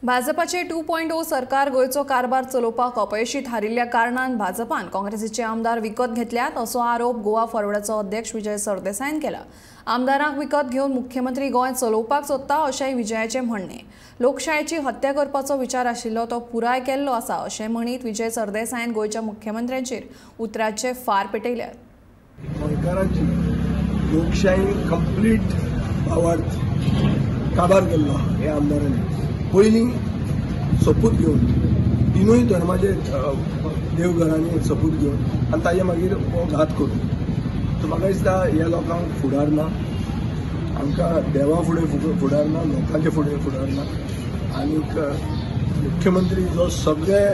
भाजपाचे 2.0 सरकार गोयचो कारभार चलोवपाक अपयशी थारिल्ल्या कारणान भाजपान काँग्रेसीचे आमदार विकत घेतल्यात असो आरोप गोवा फॉरवर्डाचो अध्यक्ष विजय सरदेसायन केला। आमदारांक विकत घेवन मुख्यमंत्री गोंय चलोवपाक सोदता अशें विजयाचे म्हणणे। लोकशायेची हत्या करपाचो विचार आशिल्लो तो पुराय केल्लो आसा अशें म्हणीत विजय सरदेसायन गोंयच्या मुख्यमंत्र्यांचेर उतराचे फार पेटयल्यात। गोंयकारांची लोकशाही कंप्लीट भावार्थ काबार केल्लो हे आमदारांनी पयलीं सपूत घेवन तिनूय धर्माचे देवघरांनी सपूत घेवन आनी ताजे मागीर हो घात करून सो म्हाका दिसता ह्या लोकांक फुडार ना, आमकां देवा फुडें फुडार ना, लोकांचे फुडें फुडार ना। आनीक मुख्यमंत्री जो सगळे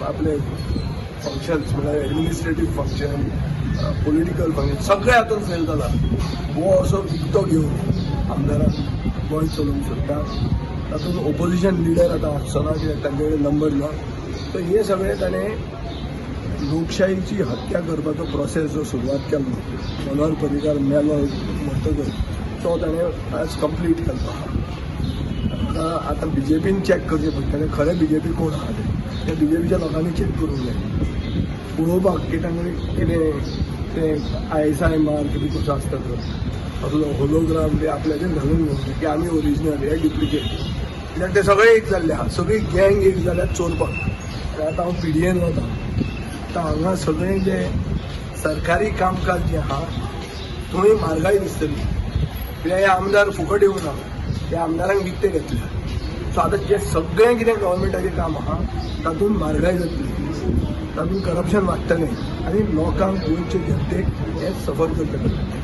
आपले फंक्शन्स म्हळ्यार एडमिनिस्ट्रेटीव फंक्शन, पॉलिटिकल फंक्शन सगळे हातूंत फेल जाला। हो असो विकतो घेवन आमदारांक गोंय चलोवंक सोदता, तातूंत ओपोजिशन लिडर आतां आसना कित्याक तांचे कडेन नंबर ना। सो हे सगळे ताणें लोकशायेची हत्या करपाचो प्रोसेस जो सुरवात केल्लो, मनोहर पर्रीकार मेलो म्हणटकच तो ताणें आज कंप्लीट केल्लो। आतां बीजेपीन चॅक करचें पडटलें खरें बीजेपी कोण आहा ते बीजेपीच्या लोकांनी चॅक करूंक जाय, पळोवपाक की तांचे कितें तें ISI मार्क बी कसो आसता तो असलो होलोग्राम बी आपल्याचेर घालून घेवंक की आमी ओरिजिनल हे डुप्लिकेट, कित्याक ते सगळे एक जाल्ले आहा, सगळी गँग एक जाल्यार चोरपाक। आतां हांव PDN वता, आतां हांगा सगळें जे सरकारी कामकाज जें आहा थंय म्हारगाय दिसतली, कित्याक हे आमदार फुकट येवना, हे आमदारांक विकते घेतल्या। सो आतां जे सगळें कितें गव्हर्मेंटाचें काम आहा तातूंत म्हारगाय जातली, तातूंत करप्शन वाडटलें आनी लोकांक गोंयचे जनतेक हें सफर करचें पडटलें।